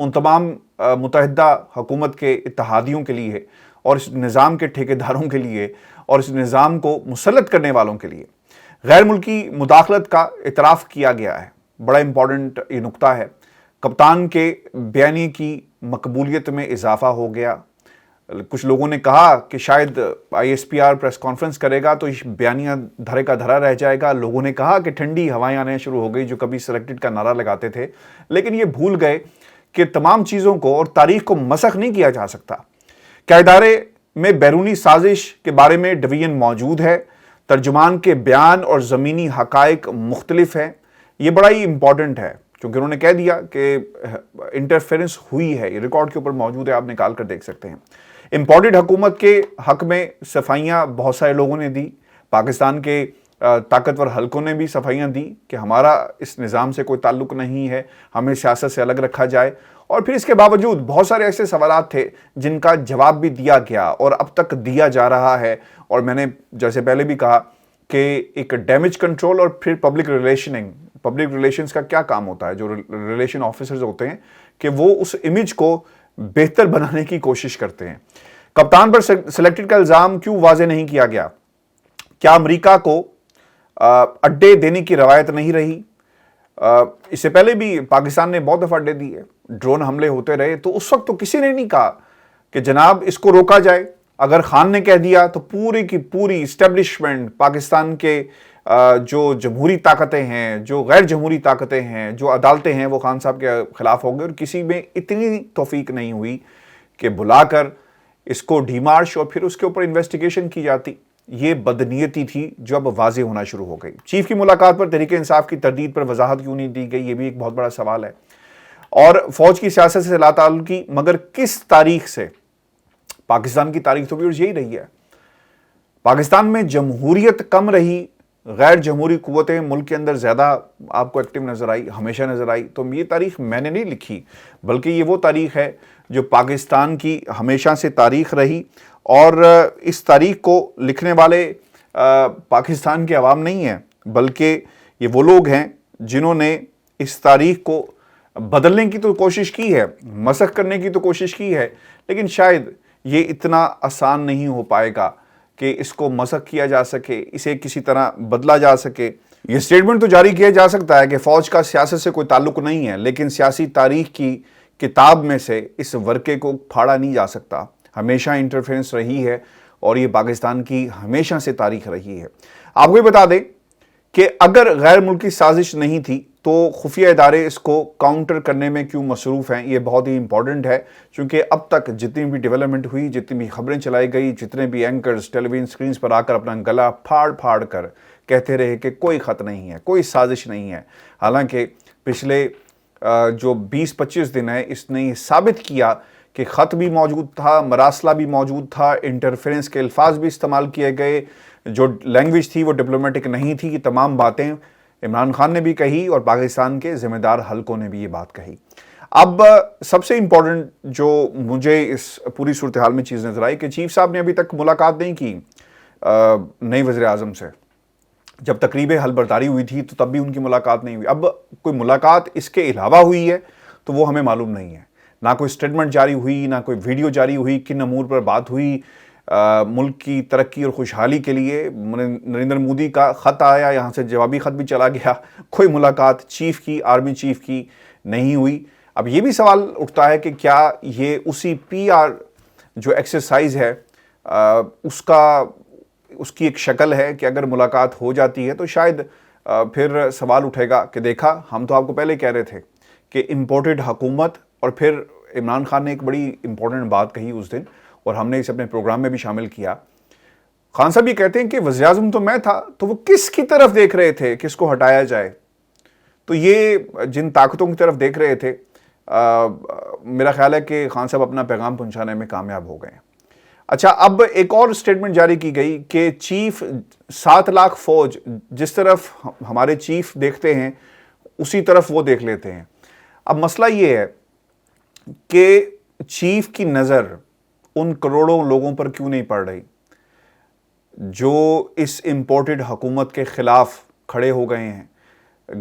ان تمام متحدہ حکومت کے اتحادیوں کے لیے اور اس نظام کے ٹھیکیداروں کے لیے اور اس نظام کو مسلط کرنے والوں کے لیے غیر ملکی مداخلت کا اعتراف کیا گیا ہے۔ بڑا امپورٹنٹ یہ نقطہ ہے۔ کپتان کے بیانیے کی مقبولیت میں اضافہ ہو گیا۔ کچھ لوگوں نے کہا کہ شاید ISPR پریس کانفرنس کرے گا تو یہ بیانیہ دھرے کا دھرا رہ جائے گا۔ لوگوں نے کہا کہ ٹھنڈی ہوائیں آنے شروع ہو گئی جو کبھی سلیکٹڈ کا نعرہ لگاتے تھے، لیکن یہ بھول گئے کہ تمام چیزوں کو اور تاریخ کو مسخ نہیں کیا جا سکتا۔ کیا ادارے میں بیرونی سازش کے بارے میں ڈویژن موجود ہے؟ ترجمان کے بیان اور زمینی حقائق مختلف ہیں۔ یہ بڑا ہی امپورٹنٹ ہے کیونکہ انہوں نے کہہ دیا کہ انٹرفیرنس ہوئی ہے، یہ ریکارڈ کے اوپر موجود ہے، آپ نکال کر دیکھ سکتے ہیں۔ امپورٹڈ حکومت کے حق میں صفائیاں بہت سارے لوگوں نے دی۔ پاکستان کے طاقتور حلقوں نے بھی صفائیاں دی کہ ہمارا اس نظام سے کوئی تعلق نہیں ہے، ہمیں سیاست سے الگ رکھا جائے۔ اور پھر اس کے باوجود بہت سارے ایسے سوالات تھے جن کا جواب بھی دیا گیا اور اب تک دیا جا رہا ہے۔ اور میں نے جیسے پہلے بھی کہا کہ ایک ڈیمیج کنٹرول اور پھر پبلک ریلیشنز کا کیا کام ہوتا ہے، جو ریلیشن آفیسرز ہوتے ہیں کہ وہ اس امیج کو بہتر بنانے کی کوشش کرتے ہیں۔ کپتان پر سلیکٹڈ کا الزام کیوں واضح نہیں کیا گیا؟ کیا امریکہ کو اڈے دینے کی روایت نہیں رہی؟ اس سے پہلے بھی پاکستان نے بہت دفعہ اڈے دیے، ڈرون حملے ہوتے رہے، تو اس وقت تو کسی نے نہیں کہا کہ جناب اس کو روکا جائے۔ اگر خان نے کہہ دیا تو پوری کی پوری اسٹیبلشمنٹ، پاکستان کے جو جمہوری طاقتیں ہیں، جو غیر جمہوری طاقتیں ہیں، جو عدالتیں ہیں، وہ خان صاحب کے خلاف ہو گئے، اور کسی میں اتنی توفیق نہیں ہوئی کہ بلا کر اس کو ڈیمارش اور پھر اس کے اوپر انویسٹیگیشن کی جاتی۔ یہ بدنیتی تھی جو اب واضح ہونا شروع ہو گئی۔ چیف کی ملاقات پر تحریک انصاف کی تردید پر وضاحت کیوں نہیں دی گئی؟ یہ بھی ایک بہت بڑا سوال ہے۔ اور فوج کی سیاست سے لا تعلقی، مگر کس تاریخ سے؟ پاکستان کی تاریخ تو بھی یہی رہی ہے۔ پاکستان میں جمہوریت کم رہی، غیر جمہوری قوتیں ملک کے اندر زیادہ آپ کو ایکٹیو نظر آئی، ہمیشہ نظر آئی۔ تو یہ تاریخ میں نے نہیں لکھی، بلکہ یہ وہ تاریخ ہے جو پاکستان کی ہمیشہ سے تاریخ رہی، اور اس تاریخ کو لکھنے والے پاکستان کے عوام نہیں ہیں، بلکہ یہ وہ لوگ ہیں جنہوں نے اس تاریخ کو بدلنے کی تو کوشش کی ہے، مسخ کرنے کی تو کوشش کی ہے، لیکن شاید یہ اتنا آسان نہیں ہو پائے گا کہ اس کو مسخ کیا جا سکے، اسے کسی طرح بدلا جا سکے۔ یہ سٹیٹمنٹ تو جاری کیا جا سکتا ہے کہ فوج کا سیاست سے کوئی تعلق نہیں ہے، لیکن سیاسی تاریخ کی کتاب میں سے اس ورقے کو پھاڑا نہیں جا سکتا۔ ہمیشہ انٹرفیرنس رہی ہے اور یہ پاکستان کی ہمیشہ سے تاریخ رہی ہے۔ آپ کو یہ بتا دیں کہ اگر غیر ملکی سازش نہیں تھی تو خفیہ ادارے اس کو کاؤنٹر کرنے میں کیوں مصروف ہیں؟ یہ بہت ہی امپورٹنٹ ہے، چونکہ اب تک جتنی بھی ڈیولپمنٹ ہوئی، جتنی بھی خبریں چلائی گئی، جتنے بھی اینکرز ٹیلی ویژن سکرینز پر آ کر اپنا گلا پھاڑ پھاڑ کر کہتے رہے کہ کوئی خط نہیں ہے، کوئی سازش نہیں ہے، حالانکہ پچھلے جو 20-25 دن ہے اس نے یہ ثابت کیا کہ خط بھی موجود تھا، مراسلہ بھی موجود تھا، انٹرفیرنس کے الفاظ بھی استعمال کیے گئے، جو لینگویج تھی وہ ڈپلومیٹک نہیں تھی۔ یہ تمام باتیں عمران خان نے بھی کہی اور پاکستان کے ذمہ دار حلقوں نے بھی یہ بات کہی۔ اب سب سے امپورٹنٹ جو مجھے اس پوری صورتحال میں چیز نظر آئی کہ چیف صاحب نے ابھی تک ملاقات نہیں کی نئی وزیر اعظم سے۔ جب تقریب حل برداری ہوئی تھی تو تب بھی ان کی ملاقات نہیں ہوئی۔ اب کوئی ملاقات اس کے علاوہ ہوئی ہے تو وہ ہمیں معلوم نہیں ہے، نہ کوئی سٹیٹمنٹ جاری ہوئی، نہ کوئی ویڈیو جاری ہوئی، کن امور پر بات ہوئی۔ ملک کی ترقی اور خوشحالی کے لیے نریندر مودی کا خط آیا، یہاں سے جوابی خط بھی چلا گیا، کوئی ملاقات چیف کی، آرمی چیف کی نہیں ہوئی۔ اب یہ بھی سوال اٹھتا ہے کہ کیا یہ اسی PR جو ایکسرسائز ہے اس کی ایک شکل ہے کہ اگر ملاقات ہو جاتی ہے تو شاید پھر سوال اٹھے گا کہ دیکھا ہم تو آپ کو پہلے کہہ رہے تھے کہ امپورٹڈ حکومت، اور پھر عمران خان نے ایک بڑی امپورٹنٹ بات کہی اس دن اور ہم نے اسے اپنے پروگرام میں بھی شامل کیا۔ خان صاحب یہ کہتے ہیں کہ وزیر اعظم تو میں تھا، تو وہ کس کی طرف دیکھ رہے تھے کہ اس کو ہٹایا جائے؟ تو یہ جن طاقتوں کی طرف دیکھ رہے تھے، میرا خیال ہے کہ خان صاحب اپنا پیغام پہنچانے میں کامیاب ہو گئے۔ اچھا، اب ایک اور سٹیٹمنٹ جاری کی گئی کہ چیف 7 لاکھ فوج جس طرف ہمارے چیف دیکھتے ہیں اسی طرف وہ دیکھ لیتے ہیں۔ اب مسئلہ یہ ہے کہ چیف کی نظر ان کروڑوں لوگوں پر کیوں نہیں پڑ رہی جو اس امپورٹڈ حکومت کے خلاف کھڑے ہو گئے ہیں،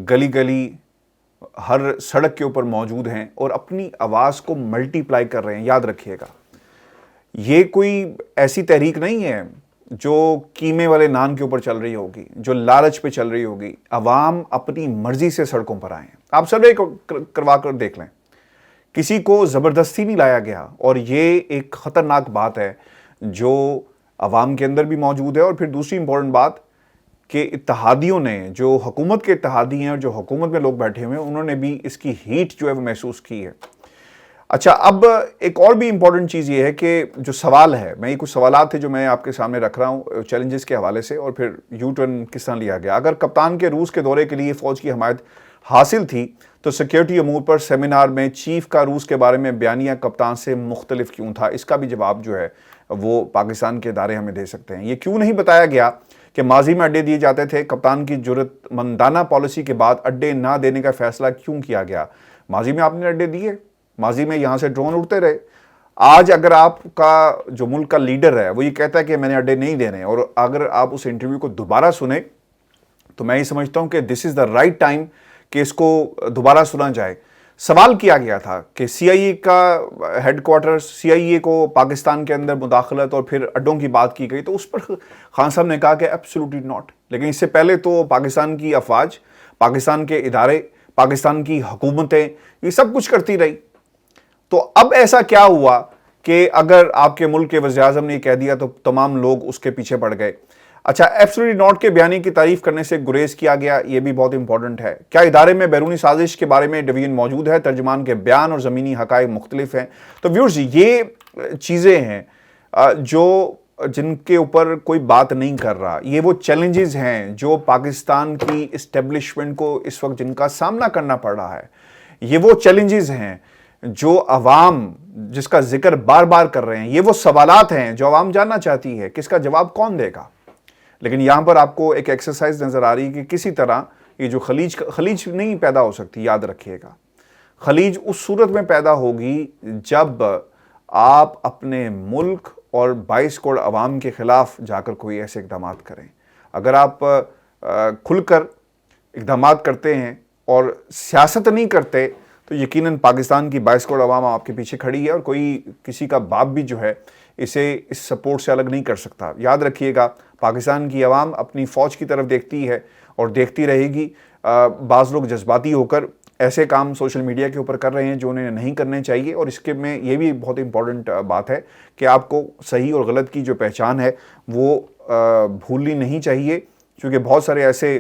گلی گلی ہر سڑک کے اوپر موجود ہیں اور اپنی آواز کو ملٹی پلائی کر رہے ہیں. یاد رکھیے گا یہ کوئی ایسی تحریک نہیں ہے جو قیمے والے نان کے اوپر چل رہی ہوگی, جو لالچ پہ چل رہی ہوگی. عوام اپنی مرضی سے سڑکوں پر آئے ہیں. آپ سروے کروا کر دیکھ لیں, کسی کو زبردستی نہیں لایا گیا. اور یہ ایک خطرناک بات ہے جو عوام کے اندر بھی موجود ہے. اور پھر دوسری امپورٹنٹ بات کہ اتحادیوں نے, جو حکومت کے اتحادی ہیں اور جو حکومت میں لوگ بیٹھے ہوئے ہیں, انہوں نے بھی اس کی ہیٹ جو ہے وہ محسوس کی ہے. اچھا, اب ایک اور بھی امپورٹنٹ چیز یہ ہے کہ جو سوال ہے, میں یہ کچھ سوالات تھے جو میں آپ کے سامنے رکھ رہا ہوں چیلنجز کے حوالے سے, اور پھر یو ٹرن کس طرح لیا گیا. اگر کپتان کے روس کے دورے کے لیے فوج کی حمایت حاصل تھی تو سیکیورٹی امور پر سیمینار میں چیف کا روس کے بارے میں بیانیہ کپتان سے مختلف کیوں تھا؟ اس کا بھی جواب جو ہے وہ پاکستان کے ادارے ہمیں دے سکتے ہیں. یہ کیوں نہیں بتایا گیا کہ ماضی میں اڈے دیے جاتے تھے؟ کپتان کی جرأت مندانہ پالیسی کے بعد اڈے نہ دینے کا فیصلہ کیوں کیا گیا؟ ماضی میں آپ نے اڈے دیے, ماضی میں یہاں سے ڈرون اڑتے رہے. آج اگر آپ کا جو ملک کا لیڈر ہے وہ یہ کہتا ہے کہ میں نے اڈے نہیں دینے, اور اگر آپ اس انٹرویو کو دوبارہ سنیں تو میں یہ سمجھتا ہوں کہ دس از دا رائٹ ٹائم کہ اس کو دوبارہ سنا جائے. سوال کیا گیا تھا کہ سی آئی اے کا ہیڈ کوارٹر, سی آئی اے کو پاکستان کے اندر مداخلت اور پھر اڈوں کی بات کی گئی, تو اس پر خان صاحب نے کہا کہ ایبسولوٹلی ناٹ. لیکن اس سے پہلے تو پاکستان کی افواج, پاکستان کے ادارے, پاکستان کی حکومتیں یہ سب کچھ کرتی رہی. تو اب ایسا کیا ہوا کہ اگر آپ کے ملک کے وزیر اعظم نے یہ کہہ دیا تو تمام لوگ اس کے پیچھے پڑ گئے؟ اچھا, ایبسولوٹلی ناٹ کے بیانی کی تعریف کرنے سے گریز کیا گیا, یہ بھی بہت امپورٹنٹ ہے. کیا ادارے میں بیرونی سازش کے بارے میں ڈویژن موجود ہے؟ ترجمان کے بیان اور زمینی حقائق مختلف ہیں. تو ویورز, یہ چیزیں ہیں جن کے اوپر کوئی بات نہیں کر رہا. یہ وہ چیلنجز ہیں جو پاکستان کی اسٹیبلشمنٹ کو اس وقت جن کا سامنا کرنا پڑ رہا ہے. یہ وہ چیلنجز ہیں جو عوام جس کا ذکر بار بار کر رہے ہیں. یہ وہ سوالات ہیں جو عوام جاننا چاہتی ہے کہ اس کا جواب کون دے گا. لیکن یہاں پر آپ کو ایک ایکسرسائز نظر آ رہی ہے کہ کسی طرح یہ جو خلیج نہیں پیدا ہو سکتی. یاد رکھیے گا, خلیج اس صورت میں پیدا ہوگی جب آپ اپنے ملک اور 22 کروڑ عوام کے خلاف جا کر کوئی ایسے اقدامات کریں. اگر آپ کھل کر اقدامات کرتے ہیں اور سیاست نہیں کرتے تو یقیناً پاکستان کی 22 کروڑ عوام آپ کے پیچھے کھڑی ہے, اور کوئی کسی کا باپ بھی جو ہے اسے اس سپورٹ سے الگ نہیں کر سکتا. یاد رکھیے گا, پاکستان کی عوام اپنی فوج کی طرف دیکھتی ہے اور دیکھتی رہے گی. بعض لوگ جذباتی ہو کر ایسے کام سوشل میڈیا کے اوپر کر رہے ہیں جو انہیں نہیں کرنے چاہیے, اور اس کے میں یہ بھی بہت امپورٹنٹ بات ہے کہ آپ کو صحیح اور غلط کی جو پہچان ہے وہ بھولنی نہیں چاہیے, کیونکہ بہت سارے ایسے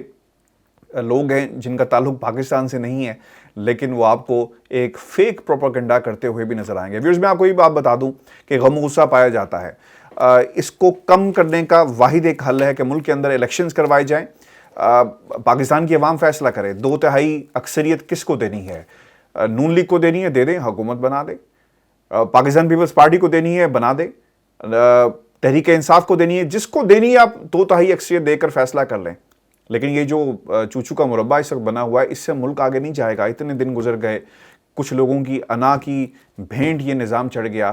لوگ ہیں جن کا تعلق پاکستان سے نہیں ہے لیکن وہ آپ کو ایک فیک پروپیگنڈا کرتے ہوئے بھی نظر آئیں گے. ویورز, میں آپ کو یہ بات بتا دوں کہ غم و غصہ پایا جاتا ہے. اس کو کم کرنے کا واحد ایک حل ہے کہ ملک کے اندر الیکشنز کروائے جائیں, پاکستان کی عوام فیصلہ کرے 2/3 اکثریت کس کو دینی ہے. نون لیگ کو دینی ہے, دے دیں, حکومت بنا دے. پاکستان پیپلز پارٹی کو دینی ہے, بنا دے. تحریک انصاف کو دینی ہے, جس کو دینی ہے آپ 2/3 اکثریت دے کر فیصلہ کر لیں. لیکن یہ جو چوچو کا مربع اس وقت بنا ہوا ہے, اس سے ملک آگے نہیں جائے گا. اتنے دن گزر گئے, کچھ لوگوں کی انا کی بھینٹ یہ نظام چڑھ گیا,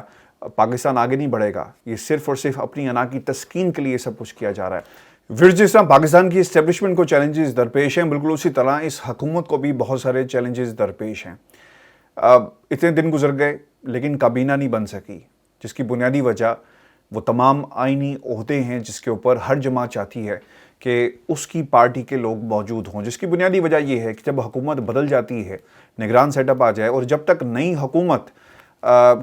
پاکستان آگے نہیں بڑھے گا. یہ صرف اور صرف اپنی انا کی تسکین کے لیے سب کچھ کیا جا رہا ہے. جس طرح پاکستان کی اسٹیبلشمنٹ کو چیلنجز درپیش ہیں, بالکل اسی طرح اس حکومت کو بھی بہت سارے چیلنجز درپیش ہیں. اتنے دن گزر گئے لیکن کابینہ نہیں بن سکی, جس کی بنیادی وجہ وہ تمام آئینی عہدے ہیں جس کے اوپر ہر جماعت چاہتی ہے کہ اس کی پارٹی کے لوگ موجود ہوں. جس کی بنیادی وجہ یہ ہے کہ جب حکومت بدل جاتی ہے, نگران سیٹ اپ آ جائے, اور جب تک نئی حکومت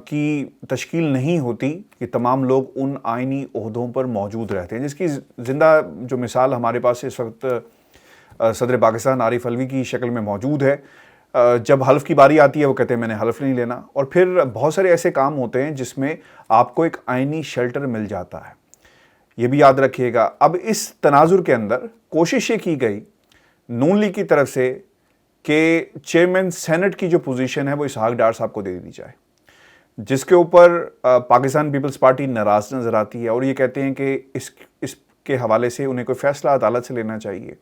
کی تشکیل نہیں ہوتی کہ تمام لوگ ان آئینی عہدوں پر موجود رہتے ہیں. جس کی زندہ جو مثال ہمارے پاس اس وقت صدر پاکستان عارف الوی کی شکل میں موجود ہے. جب حلف کی باری آتی ہے وہ کہتے ہیں میں نے حلف نہیں لینا, اور پھر بہت سارے ایسے کام ہوتے ہیں جس میں آپ کو ایک آئینی شیلٹر مل جاتا ہے. یہ بھی یاد رکھیے گا. اب اس تناظر کے اندر کوشش یہ کی گئی نون لیگ کی طرف سے کہ چیئرمین سینٹ کی جو پوزیشن ہے وہ اسحاق ڈار صاحب کو دے دی جائے, جس کے اوپر پاکستان پیپلز پارٹی ناراض نظر آتی ہے, اور یہ کہتے ہیں کہ اس کے حوالے سے انہیں کوئی فیصلہ عدالت سے لینا چاہیے,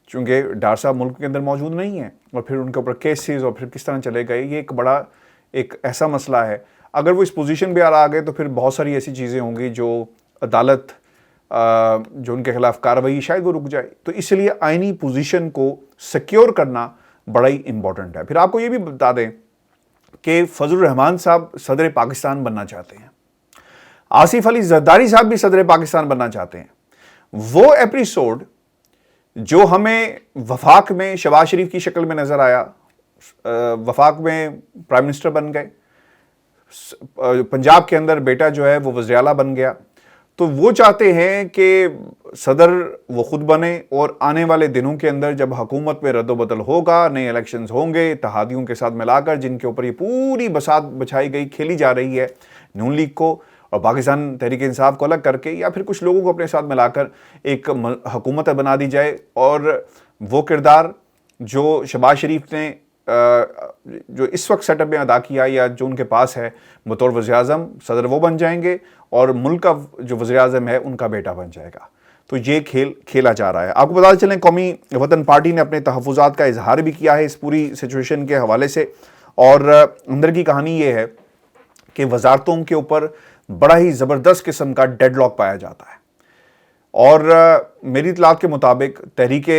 چونکہ ڈار صاحب ملک کے اندر موجود نہیں ہیں, اور پھر ان کے اوپر کیسز اور پھر کس طرح چلے گئے. یہ ایک بڑا ایک ایسا مسئلہ ہے. اگر وہ اس پوزیشن پہ آ گئے تو پھر بہت ساری ایسی چیزیں ہوں گی جو عدالت جو ان کے خلاف کارروائی شاید وہ رک جائے. تو اس لیے آئینی پوزیشن کو سیکیور کرنا بڑا ہی امپورٹنٹ ہے۔ پھر آپ کو یہ بھی بتا دیں کہ فضل الرحمان صاحب صدر پاکستان بننا چاہتے ہیں، آصف علی زرداری صاحب بھی صدر پاکستان بننا چاہتے ہیں۔ وہ ایپیسوڈ جو ہمیں وفاق میں شہباز شریف کی شکل میں نظر آیا، وفاق میں پرائم منسٹر بن گئے، پنجاب کے اندر بیٹا جو ہے وہ وزیر اعلیٰ بن گیا، تو وہ چاہتے ہیں کہ صدر وہ خود بنے، اور آنے والے دنوں کے اندر جب حکومت میں رد و بدل ہوگا، نئے الیکشنز ہوں گے اتحادیوں کے ساتھ ملا کر، جن کے اوپر یہ پوری بساط بچھائی گئی، کھیلی جا رہی ہے نون لیگ کو اور پاکستان تحریک انصاف کو الگ کر کے، یا پھر کچھ لوگوں کو اپنے ساتھ ملا کر ایک حکومت بنا دی جائے، اور وہ کردار جو شہباز شریف نے جو اس وقت سیٹ اپ میں ادا کیا یا جو ان کے پاس ہے بطور وزیر اعظم، صدر وہ بن جائیں گے، اور ملک کا جو وزیر اعظم ہے ان کا بیٹا بن جائے گا۔ تو یہ کھیل کھیلا جا رہا ہے۔ آپ کو بتا چلیں قومی وطن پارٹی نے اپنے تحفظات کا اظہار بھی کیا ہے اس پوری سچویشن کے حوالے سے، اور اندر کی کہانی یہ ہے کہ وزارتوں کے اوپر بڑا ہی زبردست قسم کا ڈیڈ لاک پایا جاتا ہے، اور میری اطلاعات کے مطابق تحریک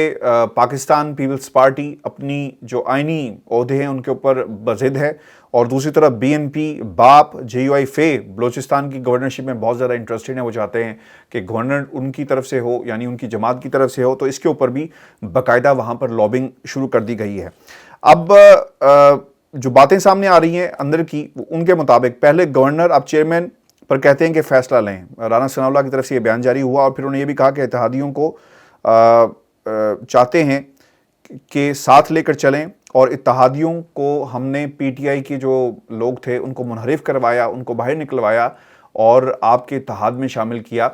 پاکستان پیپلز پارٹی اپنی جو آئینی عہدے ہیں ان کے اوپر بضد ہے، اور دوسری طرف بی این پی، باپ، جے یو آئی فے بلوچستان کی گورنرشپ میں بہت زیادہ انٹرسٹڈ ہیں۔ وہ چاہتے ہیں کہ گورنر ان کی طرف سے ہو، یعنی ان کی جماعت کی طرف سے ہو، تو اس کے اوپر بھی باقاعدہ وہاں پر لابنگ شروع کر دی گئی ہے۔ اب جو باتیں سامنے آ رہی ہیں اندر کی، ان کے مطابق پہلے گورنر اب چیئرمین پر کہتے ہیں کہ فیصلہ لیں۔ رانا ثناء اللہ کی طرف سے یہ بیان جاری ہوا، اور پھر انہوں نے یہ بھی کہا کہ اتحادیوں کو چاہتے ہیں کہ ساتھ لے کر چلیں، اور اتحادیوں کو ہم نے پی ٹی آئی کے جو لوگ تھے ان کو منحرف کروایا، ان کو باہر نکلوایا اور آپ کے اتحاد میں شامل کیا،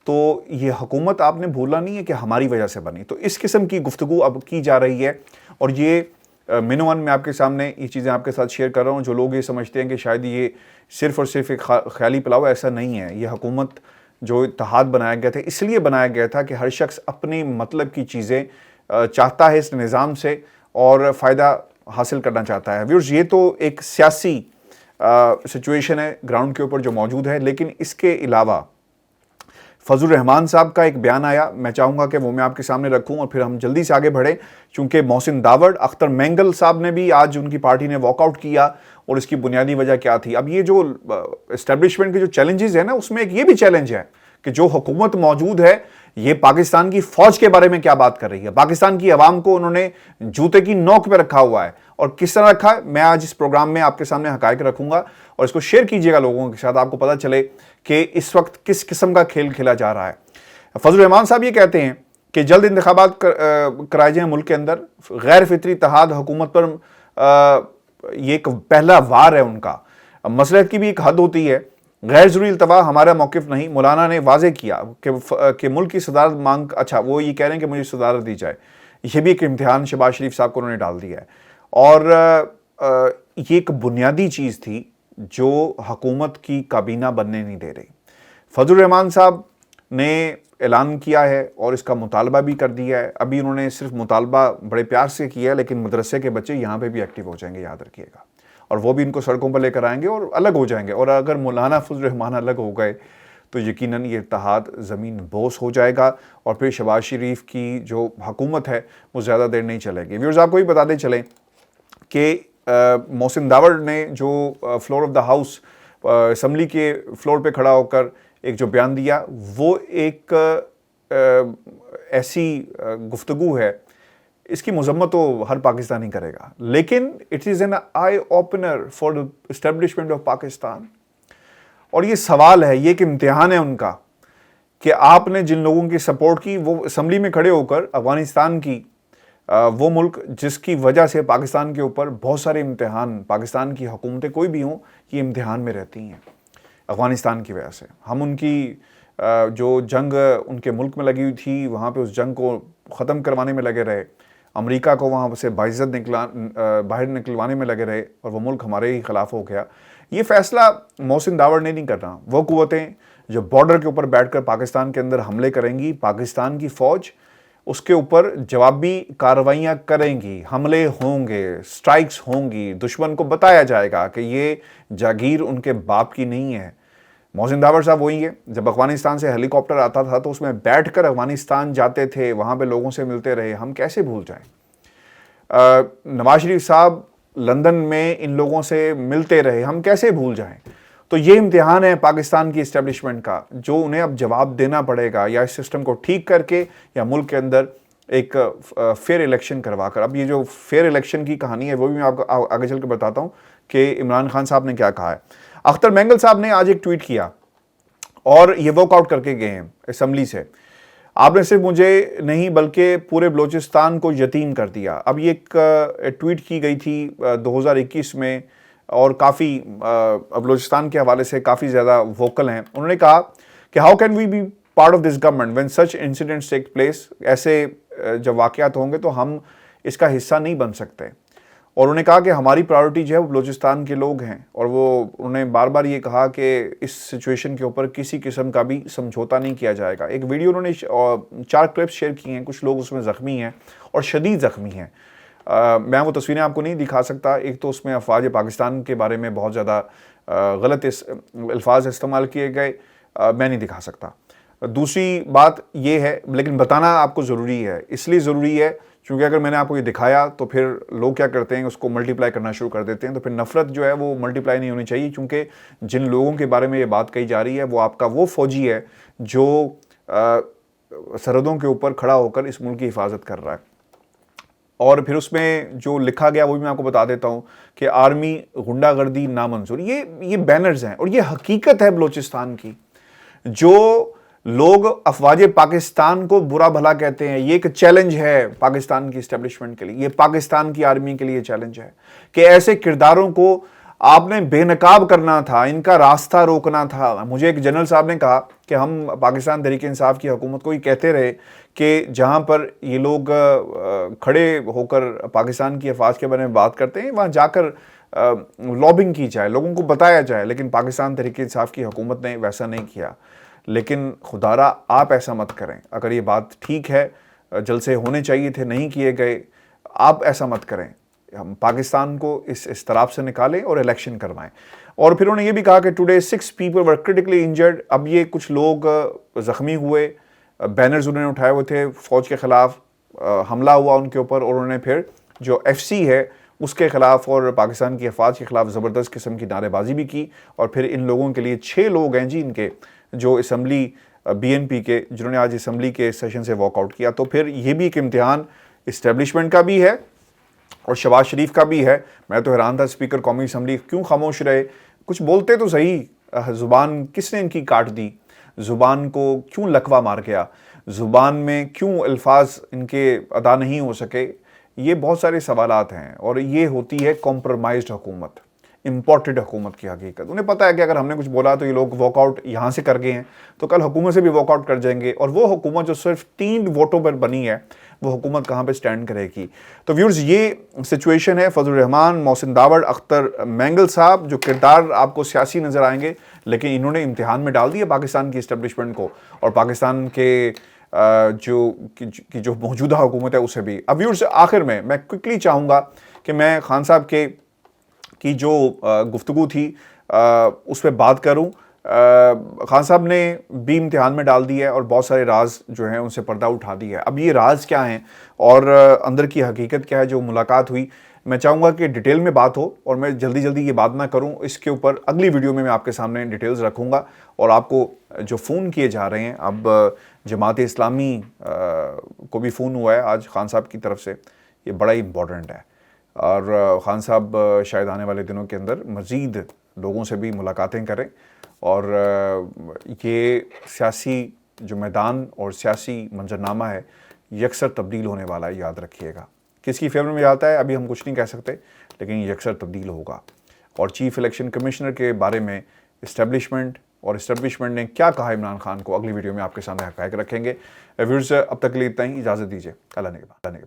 تو یہ حکومت آپ نے بھولا نہیں ہے کہ ہماری وجہ سے بنی۔ تو اس قسم کی گفتگو اب کی جا رہی ہے، اور یہ منوان میں آپ کے سامنے یہ چیزیں آپ کے ساتھ شیئر کر رہا ہوں۔ جو لوگ یہ سمجھتے ہیں کہ شاید یہ صرف اور صرف ایک خیالی پلاؤ، ایسا نہیں ہے۔ یہ حکومت جو اتحاد بنایا گیا تھا اس لیے بنایا گیا تھا کہ ہر شخص اپنے مطلب کی چیزیں چاہتا ہے اس نظام سے، اور فائدہ حاصل کرنا چاہتا ہے۔ ویورز، یہ تو ایک سیاسی سچویشن ہے گراؤنڈ کے اوپر جو موجود ہے، لیکن اس کے علاوہ فضل الرحمان صاحب کا ایک بیان آیا، میں چاہوں گا کہ وہ میں آپ کے سامنے رکھوں اور پھر ہم جلدی سے آگے بڑھیں، چونکہ محسن داوڑ، اختر مینگل صاحب نے بھی آج ان کی پارٹی نے واک آؤٹ کیا، اور اس کی بنیادی وجہ کیا تھی۔ اب یہ جو اسٹیبلشمنٹ کے جو چیلنجز ہیں نا، اس میں ایک یہ بھی چیلنج ہے کہ جو حکومت موجود ہے یہ پاکستان کی فوج کے بارے میں کیا بات کر رہی ہے۔ پاکستان کی عوام کو انہوں نے جوتے کی نوک پہ رکھا ہوا ہے، اور کس طرح رکھا ہے میں آج اس پروگرام میں آپ کے سامنے حقائق رکھوں گا، اور اس کو شیئر کیجئے گا لوگوں کے ساتھ، آپ کو پتہ چلے کہ اس وقت کس قسم کا کھیل کھیلا جا رہا ہے۔ فضل الرحمان صاحب یہ کہتے ہیں کہ جلد انتخابات کرائے جائیں ملک کے اندر، غیر فطری اتحاد حکومت پر یہ ایک پہلا وار ہے ان کا، مصلحت کی بھی ایک حد ہوتی ہے، غیر ضروری التوا ہمارا موقف نہیں۔ مولانا نے واضح کیا کہ ملک کی صدارت مانگ، اچھا وہ یہ کہہ رہے ہیں کہ مجھے صدارت دی جائے، یہ بھی ایک امتحان شہباز شریف صاحب کو انہوں نے ڈال دیا ہے، اور یہ ایک بنیادی چیز تھی جو حکومت کی کابینہ بننے نہیں دے رہی۔ فضل الرحمان صاحب نے اعلان کیا ہے اور اس کا مطالبہ بھی کر دیا ہے۔ ابھی انہوں نے صرف مطالبہ بڑے پیار سے کیا ہے، لیکن مدرسے کے بچے یہاں پہ بھی ایکٹیو ہو جائیں گے، یاد رکھیے گا، اور وہ بھی ان کو سڑکوں پر لے کر آئیں گے اور الگ ہو جائیں گے، اور اگر مولانا فضل الرحمان الگ ہو گئے تو یقیناً یہ اتحاد زمین بوس ہو جائے گا، اور پھر شہباز شریف کی جو حکومت ہے وہ زیادہ دیر نہیں چلے گی۔ ویورز، آپ کو بھی بتاتے چلیں کہ محسن داوڑ نے جو floor of the house assembly کے فلور پہ کھڑا ہو کر ایک جو بیان دیا، وہ ایک ایسی گفتگو ہے، اس کی مذمت تو ہر پاکستانی کرے گا، لیکن it is an eye opener for the establishment of Pakistan. اور یہ سوال ہے، یہ ایک امتحان ہے ان کا کہ آپ نے جن لوگوں کی سپورٹ کی، وہ اسمبلی میں کھڑے ہو کر افغانستان کی، وہ ملک جس کی وجہ سے پاکستان کے اوپر بہت سارے امتحان، پاکستان کی حکومتیں کوئی بھی ہوں، یہ امتحان میں رہتی ہیں افغانستان کی وجہ سے۔ ہم ان کی جو جنگ ان کے ملک میں لگی ہوئی تھی، وہاں پہ اس جنگ کو ختم کروانے میں لگے رہے، امریکہ کو وہاں سے باعزت باہر نکلوانے میں لگے رہے، اور وہ ملک ہمارے ہی خلاف ہو گیا۔ یہ فیصلہ محسن داوڑ نے نہیں کرنا، وہ قوتیں جو بارڈر کے اوپر بیٹھ کر پاکستان کے اندر حملے کریں گی، پاکستان کی فوج اس کے اوپر جوابی کارروائیاں کریں گی، حملے ہوں گے، سٹرائکس ہوں گی، دشمن کو بتایا جائے گا کہ یہ جاگیر ان کے باپ کی نہیں ہے۔ محسن داوڑ صاحب وہی ہے، جب افغانستان سے ہیلی کاپٹر آتا تھا تو اس میں بیٹھ کر افغانستان جاتے تھے، وہاں پہ لوگوں سے ملتے رہے، ہم کیسے بھول جائیں۔ نواز شریف صاحب لندن میں ان لوگوں سے ملتے رہے، ہم کیسے بھول جائیں؟ تو یہ امتحان ہے پاکستان کی اسٹیبلشمنٹ کا، جو انہیں اب جواب دینا پڑے گا، یا اس سسٹم کو ٹھیک کر کے یا ملک کے اندر ایک فیئر الیکشن کروا کر۔ اب یہ جو فیئر الیکشن کی کہانی ہے وہ بھی میں آپ کو آگے چل کے بتاتا ہوں کہ عمران خان صاحب نے کیا کہا ہے۔ اختر مینگل صاحب نے آج ایک ٹویٹ کیا اور یہ واک آؤٹ کر کے گئے ہیں اسمبلی سے۔ آپ نے صرف مجھے نہیں بلکہ پورے بلوچستان کو یتیم کر دیا۔ اب یہ ایک ٹویٹ کی گئی تھی 2021 میں، اور کافی بلوچستان کے حوالے سے کافی زیادہ ووکل ہیں۔ انہوں نے کہا کہ how can we be part of this government when such incidents take place, ایسے جب واقعات ہوں گے تو ہم اس کا حصہ نہیں بن سکتے۔ اور انہوں نے کہا کہ ہماری پرائیورٹی جو ہے وہ بلوچستان کے لوگ ہیں، اور انہوں نے بار بار یہ کہا کہ اس سچویشن کے اوپر کسی قسم کا بھی سمجھوتا نہیں کیا جائے گا۔ ایک ویڈیو انہوں نے 4 کلپس شیئر کی ہیں، کچھ لوگ اس میں زخمی ہیں اور شدید زخمی ہیں۔ میں وہ تصویریں آپ کو نہیں دکھا سکتا، ایک تو اس میں افواج پاکستان کے بارے میں بہت زیادہ غلط الفاظ استعمال کیے گئے، میں نہیں دکھا سکتا۔ دوسری بات یہ ہے، لیکن بتانا آپ کو ضروری ہے، اس لیے ضروری ہے کیونکہ اگر میں نے آپ کو یہ دکھایا تو پھر لوگ کیا کرتے ہیں، اس کو ملٹی پلائی کرنا شروع کر دیتے ہیں، تو پھر نفرت جو ہے وہ ملٹی پلائی نہیں ہونی چاہیے، کیونکہ جن لوگوں کے بارے میں یہ بات کہی جا رہی ہے وہ آپ کا وہ فوجی ہے جو سرحدوں کے اوپر کھڑا ہو کر اس ملک کی حفاظت کر رہا ہے۔ اور پھر اس میں جو لکھا گیا وہ بھی میں آپ کو بتا دیتا ہوں کہ آرمی غنڈہ گردی نامنظور، یہ بینرز ہیں اور یہ حقیقت ہے بلوچستان کی۔ جو لوگ افواج پاکستان کو برا بھلا کہتے ہیں، یہ ایک چیلنج ہے پاکستان کی اسٹیبلشمنٹ کے لیے، یہ پاکستان کی آرمی کے لیے چیلنج ہے کہ ایسے کرداروں کو آپ نے بے نقاب کرنا تھا، ان کا راستہ روکنا تھا۔ مجھے ایک جنرل صاحب نے کہا کہ ہم پاکستان تحریک انصاف کی حکومت کو یہ کہتے رہے کہ جہاں پر یہ لوگ کھڑے ہو کر پاکستان کی افواج کے بارے میں بات کرتے ہیں وہاں جا کر لابنگ کی جائے، لوگوں کو بتایا جائے، لیکن پاکستان تحریک انصاف کی حکومت نے ویسا نہیں کیا۔ لیکن خدارا آپ ایسا مت کریں، اگر یہ بات ٹھیک ہے، جلسے ہونے چاہیے تھے، نہیں کیے گئے، آپ ایسا مت کریں، ہم پاکستان کو اس اضطراب سے نکالیں اور الیکشن کروائیں۔ اور پھر انہوں نے یہ بھی کہا کہ today 6 people were critically injured۔ اب یہ کچھ لوگ زخمی ہوئے، بینرز انہوں نے اٹھائے ہوئے تھے، فوج کے خلاف حملہ ہوا ان کے اوپر، اور انہوں نے پھر جو FCC ہے اس کے خلاف اور پاکستان کی افواج کے خلاف زبردست قسم کی نعرے بازی بھی کی۔ اور پھر ان لوگوں کے لیے 6 لوگ ہیں جی ان کے جو اسمبلی BNP کے، جنہوں نے آج اسمبلی کے سیشن سے واک آؤٹ کیا۔ تو پھر یہ بھی ایک امتحان اسٹیبلشمنٹ کا بھی ہے اور شہباز شریف کا بھی ہے۔ میں تو حیران تھا اسپیکر قومی اسمبلی کیوں خاموش رہے، کچھ بولتے تو صحیح، زبان کس نے ان کی کاٹ دی، زبان کو کیوں لکوہ مار گیا، زبان میں کیوں الفاظ ان کے ادا نہیں ہو سکے، یہ بہت سارے سوالات ہیں۔ اور یہ ہوتی ہے کمپرومائزڈ حکومت، امپورٹڈ حکومت کی حقیقت۔ انہیں پتہ ہے کہ اگر ہم نے کچھ بولا تو یہ لوگ واک آؤٹ یہاں سے کر گئے ہیں تو کل حکومت سے بھی واک آؤٹ کر جائیں گے، اور وہ حکومت جو صرف 3 ووٹوں پر بنی ہے وہ حکومت کہاں پہ سٹینڈ کرے گی۔ تو ویورز یہ سچویشن ہے۔ فضل الرحمان، محسن داوڑ، اختر مینگل صاحب جو کردار آپ کو سیاسی نظر آئیں گے، لیکن انہوں نے امتحان میں ڈال دیا پاکستان کی اسٹیبلشمنٹ کو اور پاکستان کے جو موجودہ حکومت ہے اسے بھی۔ اب ویورز آخر میں کوئکلی چاہوں گا کہ میں خان صاحب کی جو گفتگو تھی اس پہ بات کروں۔ خان صاحب نے بھی امتحان میں ڈال دی ہے اور بہت سارے راز جو ہیں ان سے پردہ اٹھا دیا ہے۔ اب یہ راز کیا ہیں اور اندر کی حقیقت کیا ہے جو ملاقات ہوئی، میں چاہوں گا کہ ڈیٹیل میں بات ہو اور میں جلدی جلدی یہ بات نہ کروں، اس کے اوپر اگلی ویڈیو میں آپ کے سامنے ڈیٹیلز رکھوں گا۔ اور آپ کو جو فون کیے جا رہے ہیں، اب جماعت اسلامی کو بھی فون ہوا ہے آج خان صاحب کی طرف سے، یہ بڑا ہی امپورٹنٹ ہے۔ اور خان صاحب شاید آنے والے دنوں کے اندر مزید لوگوں سے بھی ملاقاتیں کریں، اور یہ سیاسی جو میدان اور سیاسی منظرنامہ ہے یکسر تبدیل ہونے والا ہے، یاد رکھیے گا۔ کس کی فیور میں جاتا ہے ابھی ہم کچھ نہیں کہہ سکتے، لیکن یہ یکسر تبدیل ہوگا۔ اور چیف الیکشن کمشنر کے بارے میں اسٹیبلشمنٹ نے کیا کہا عمران خان کو، اگلی ویڈیو میں آپ کے سامنے حقائق رکھیں گے۔ ویورز اب تک کے لیے اتنا ہی، اجازت دیجیے، اللہ نگہبان۔